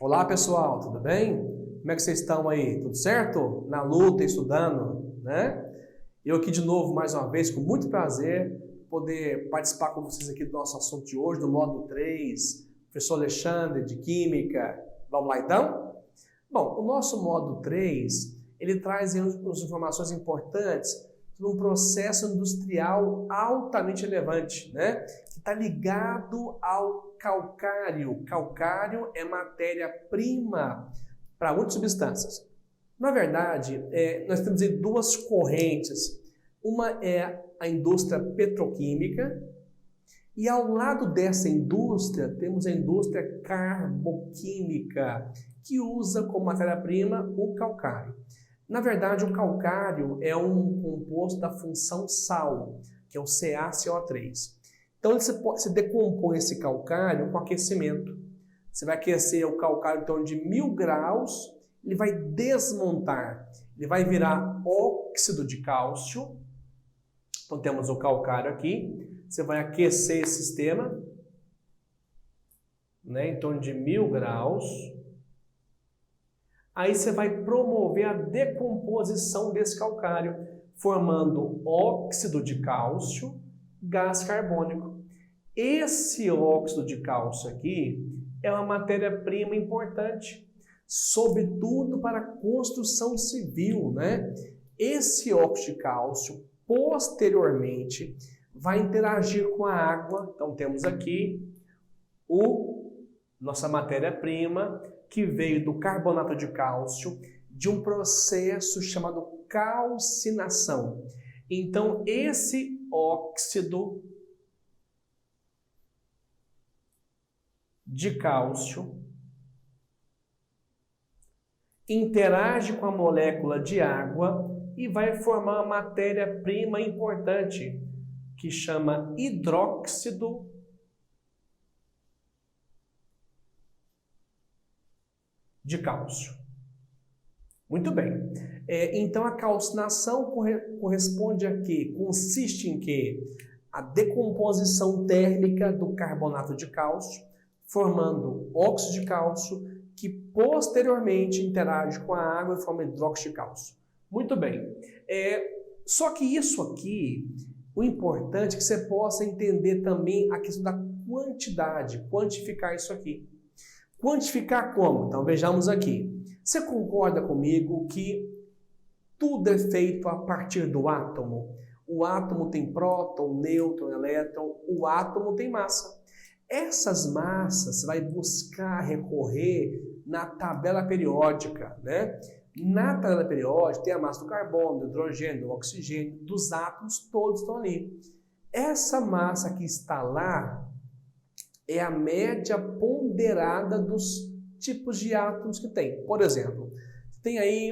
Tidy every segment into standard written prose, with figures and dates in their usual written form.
Olá pessoal, tudo bem? Como é que vocês estão aí? Tudo certo? Na luta, estudando, né? Eu aqui de novo, mais uma vez, com muito prazer, poder participar com vocês aqui do nosso assunto de hoje, do módulo 3, professor Alexandre, de Química. Vamos lá então? Bom, o nosso módulo 3, ele traz aí umas informações importantes sobre um processo industrial altamente relevante, né? Que está ligado ao calcário. Calcário é matéria-prima para muitas substâncias. Na verdade, nós temos aí duas correntes. Uma é a indústria petroquímica e ao lado dessa indústria temos a indústria carboquímica, que usa como matéria-prima o calcário. Na verdade, o calcário é um composto da função sal, que é o CaCO3. Então, você decompõe esse calcário com aquecimento. Você vai aquecer o calcário em torno de 1000 graus, ele vai desmontar, ele vai virar óxido de cálcio. Então, temos o calcário aqui. Você vai aquecer esse sistema, né, em torno de 1000 graus. Aí você vai promover a decomposição desse calcário, formando óxido de cálcio, gás carbônico. Esse óxido de cálcio aqui é uma matéria-prima importante, sobretudo para a construção civil, né? Esse óxido de cálcio, posteriormente, vai interagir com a água. Então, temos aqui nossa matéria-prima, que veio do carbonato de cálcio, de um processo chamado calcinação. Então, esse óxido de cálcio interage com a molécula de água e vai formar uma matéria-prima importante, que chama hidróxido de cálcio. Muito bem. Então, a calcinação corresponde a quê? Consiste em quê? A decomposição térmica do carbonato de cálcio, formando óxido de cálcio, que posteriormente interage com a água e forma hidróxido de cálcio. Muito bem. Só que isso aqui, o importante é que você possa entender também a questão da quantidade, quantificar isso aqui. Quantificar como? Então vejamos aqui. Você concorda comigo que tudo é feito a partir do átomo? O átomo tem próton, nêutron, elétron, o átomo tem massa. Essas massas você vai buscar recorrer na tabela periódica, né? Na tabela periódica tem a massa do carbono, do hidrogênio, do oxigênio, dos átomos, todos estão ali. Essa massa que está lá é a média ponderada dos tipos de átomos que tem. Por exemplo, tem aí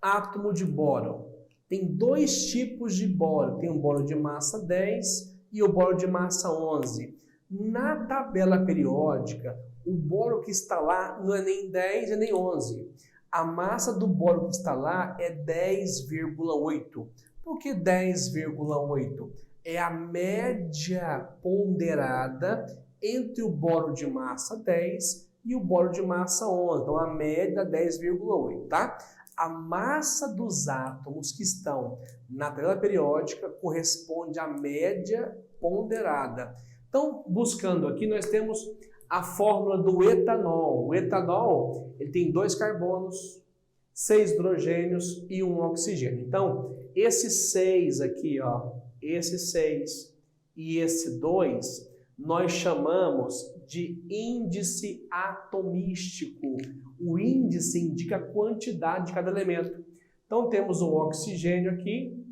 átomo de bóron. Tem dois tipos de bóron. Tem um bóron de massa 10 e o bóron de massa 11. Na tabela periódica, o bóron que está lá não é nem 10 e nem 11. A massa do bóron que está lá é 10,8. Por que 10,8? É a média ponderada entre o bóron de massa 10 e o bóron de massa 11. Então, a média é 10,8, tá? A massa dos átomos que estão na tabela periódica corresponde à média ponderada. Então, buscando aqui, nós temos a fórmula do etanol. O etanol, ele tem 2 carbonos, 6 hidrogênios e 1 oxigênio. Então, esses 6 aqui, ó, esse 6 e esse 2, nós chamamos de índice atomístico. O índice indica a quantidade de cada elemento. Então, temos o oxigênio aqui,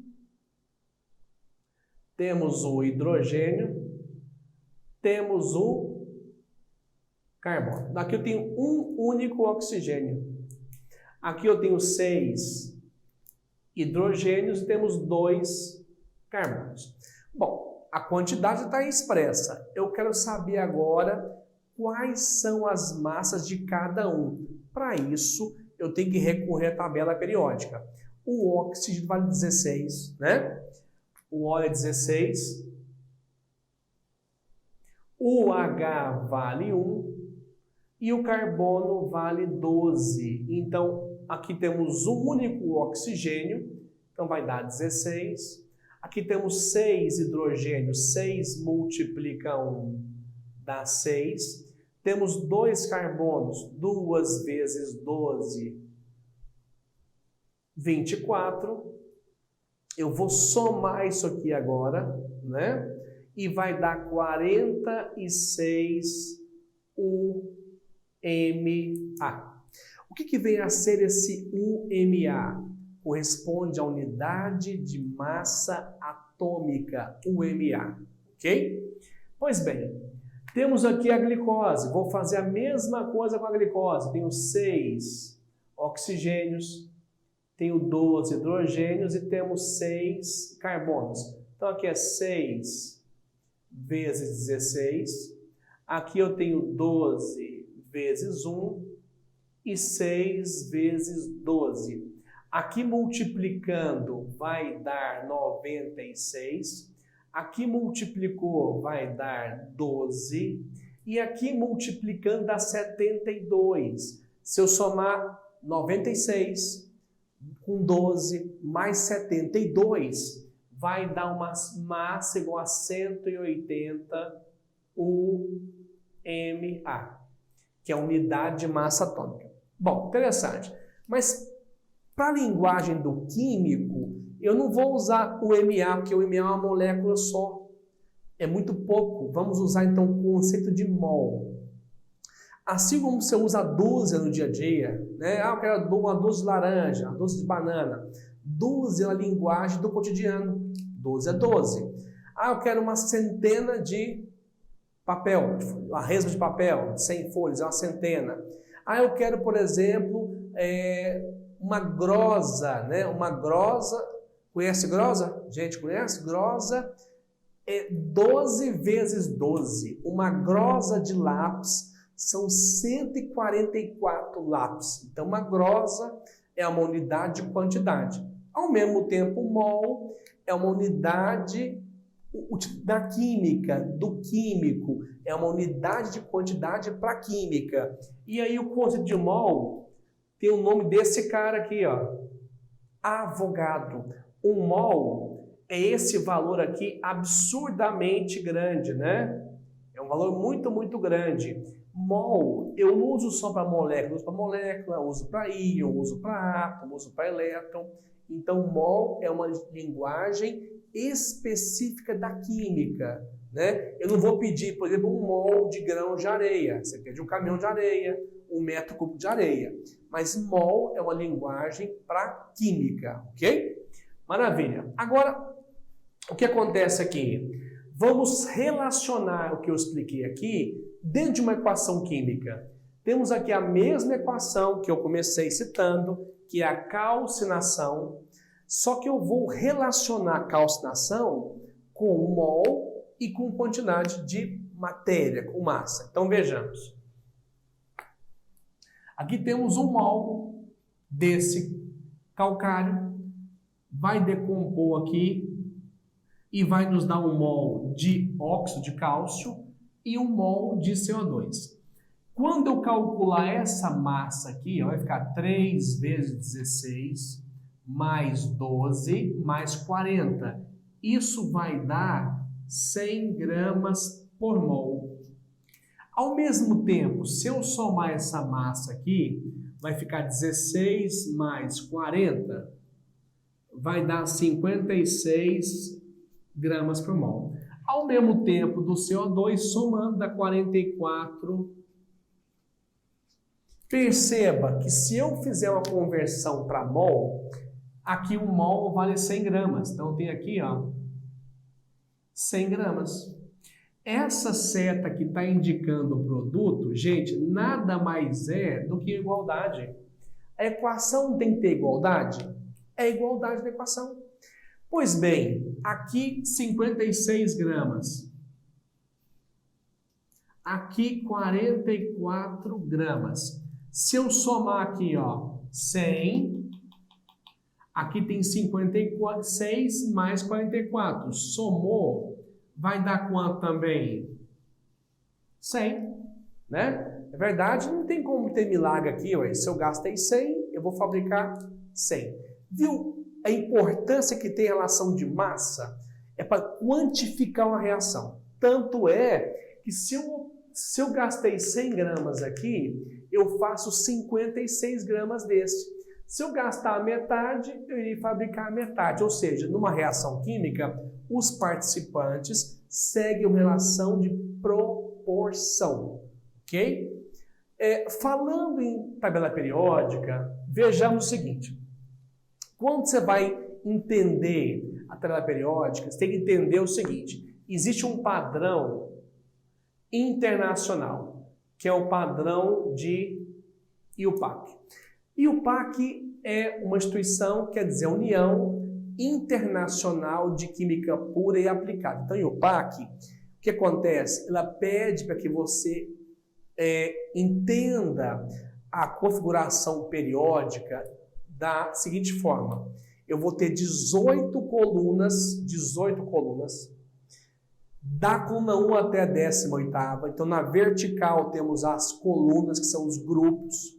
temos o hidrogênio, temos o carbono. Aqui eu tenho um único oxigênio. Aqui eu tenho 6 hidrogênios e temos 2 carbonos. Bom, a quantidade está expressa. Eu quero saber agora quais são as massas de cada um. Para isso, eu tenho que recorrer à tabela periódica. O oxigênio vale 16, né? O óleo é 16. O H vale 1 e o carbono vale 12. Então, aqui temos um único oxigênio, então vai dar 16. Aqui temos 6 hidrogênios, 6 multiplica 1 dá 6. Temos 2 carbonos, 2 vezes 12, 24. Eu vou somar isso aqui agora, né? E vai dar 46 UMA. O que vem a ser esse UMA? Corresponde à unidade de massa atômica, UMA, ok? Pois bem, temos aqui a glicose. Vou fazer a mesma coisa com a glicose. Tenho 6 oxigênios, tenho 12 hidrogênios e temos 6 carbonos. Então aqui é 6 vezes 16. Aqui eu tenho 12 vezes 1 e 6 vezes 12. Aqui multiplicando vai dar 96. Aqui multiplicou vai dar 12. E aqui multiplicando dá 72. Se eu somar 96 com 12 mais 72, vai dar uma massa igual a 180 UMA, que é a unidade de massa atômica. Bom, interessante. Mas para a linguagem do químico, eu não vou usar o MA, porque o MA é uma molécula só. É muito pouco. Vamos usar então o conceito de mol. Assim como você usa a dúzia no dia a dia, né? Eu quero uma dúzia de laranja, uma dúzia de banana. Dúzia é a linguagem do cotidiano. 12 é 12. Eu quero uma centena de papel, uma resma de papel, 100 folhas, é uma centena. Eu quero, por exemplo, uma grosa, né? Uma grosa, conhece grosa? Gente, conhece? Grosa é 12 vezes 12. Uma grosa de lápis são 144 lápis. Então, uma grosa é uma unidade de quantidade. Ao mesmo tempo, o mol é uma unidade da química, do químico. É uma unidade de quantidade para a química. E aí, o conceito de mol tem o nome desse cara aqui, ó, Avogadro. O mol é esse valor aqui absurdamente grande, né? É um valor muito, muito grande. Mol, eu não uso só para molécula, eu uso para molécula, uso para íon, uso para átomo, uso para elétron. Então, mol é uma linguagem específica da química, né? Eu não vou pedir, por exemplo, um mol de grão de areia. Você pede um caminhão de areia, 1 metro cúbico de areia. Mas mol é uma linguagem para química, ok? Maravilha. Agora, o que acontece aqui? Vamos relacionar o que eu expliquei aqui dentro de uma equação química. Temos aqui a mesma equação que eu comecei citando, que é a calcinação, só que eu vou relacionar a calcinação com o mol e com quantidade de matéria, com massa. Então vejamos. Aqui temos um mol desse calcário, vai decompor aqui e vai nos dar um mol de óxido de cálcio e um mol de CO2. Quando eu calcular essa massa aqui, vai ficar 3 vezes 16 mais 12 mais 40. Isso vai dar 100 gramas por mol. Ao mesmo tempo, se eu somar essa massa aqui, vai ficar 16 mais 40, vai dar 56 gramas por mol. Ao mesmo tempo do CO2, somando dá 44. Perceba que se eu fizer uma conversão para mol, aqui o mol vale 100 gramas. Então tem aqui, ó, 100 gramas. Essa seta que está indicando o produto, gente, nada mais é do que igualdade. A equação tem que ter igualdade? É igualdade da equação. Pois bem, aqui 56 gramas. Aqui 44 gramas. Se eu somar aqui, ó, 100, aqui tem 56 mais 44. Somou, vai dar quanto também? 100, né? Na verdade, não tem como ter milagre aqui, ué. Se eu gastei 100, eu vou fabricar 100. Viu a importância que tem a relação de massa? É para quantificar uma reação. Tanto é que se eu gastei 100 gramas aqui, eu faço 56 gramas desse. Se eu gastar a metade, eu irei fabricar a metade. Ou seja, numa reação química, os participantes seguem uma relação de proporção. Ok? Falando em tabela periódica, vejamos o seguinte. Quando você vai entender a tabela periódica, você tem que entender o seguinte. Existe um padrão internacional, que é o padrão de IUPAC. IUPAC é uma instituição, quer dizer, União Internacional de Química Pura e Aplicada. Então, IUPAC, o que acontece? Ela pede para que você entenda a configuração periódica da seguinte forma. Eu vou ter 18 colunas, da coluna 1 até a 18ª. Então, na vertical temos as colunas, que são os grupos,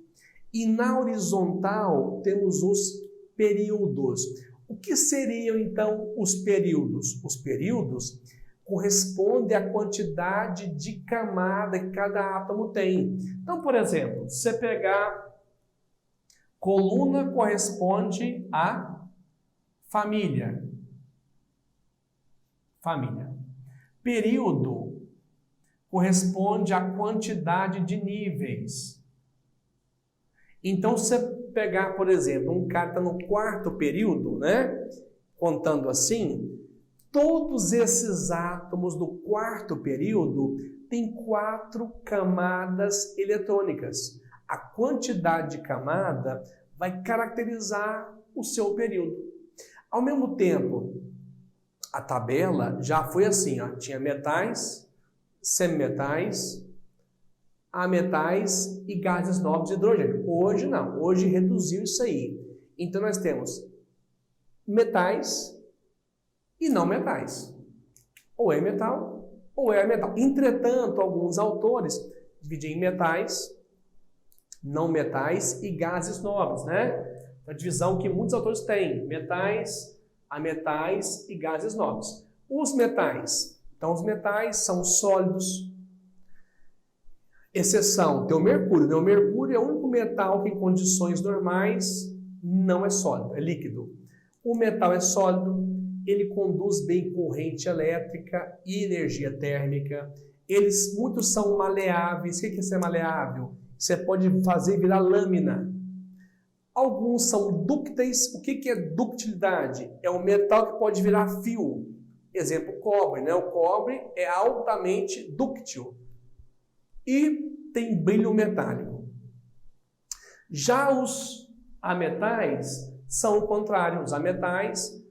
e na horizontal temos os períodos. O que seriam, então, os períodos? Os períodos correspondem à quantidade de camada que cada átomo tem. Então, por exemplo, se você pegar coluna corresponde a família. Período corresponde à quantidade de níveis. Então, se você pegar, por exemplo, um cara está no 4º período, né? Contando assim, todos esses átomos do 4º período têm 4 camadas eletrônicas. A quantidade de camada vai caracterizar o seu período. Ao mesmo tempo, a tabela já foi assim, ó, tinha metais, semimetais, ametais e gases nobres de hidrogênio. Hoje não, hoje reduziu isso aí. Então nós temos metais e não metais. Ou é metal ou é ametal. Entretanto, alguns autores dividem em metais, não metais e gases nobres, né? A divisão que muitos autores têm, metais, ametais e gases nobres. Os metais. Então os metais são sólidos. Exceção, tem o mercúrio. O mercúrio é o único metal que em condições normais não é sólido, é líquido. O metal é sólido, ele conduz bem corrente elétrica e energia térmica. Muitos são maleáveis. O que é ser maleável? Você pode fazer virar lâmina. Alguns são dúcteis. O que é ductilidade? É um metal que pode virar fio. Exemplo, cobre, né? O cobre é altamente dúctil e tem brilho metálico. Já os ametais são o contrário. Os ametais,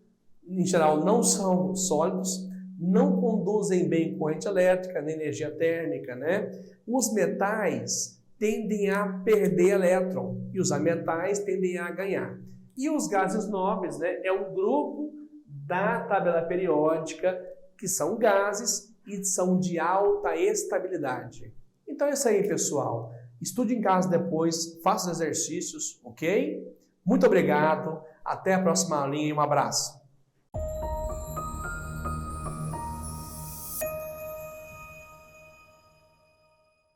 em geral, não são sólidos, não conduzem bem corrente elétrica, nem energia térmica, né? Os metais tendem a perder elétron e os ametais tendem a ganhar. E os gases nobres, né, é um grupo da tabela periódica que são gases e são de alta estabilidade. Então é isso aí, pessoal. Estude em casa depois, faça os exercícios, ok? Muito obrigado, até a próxima aulinha e um abraço.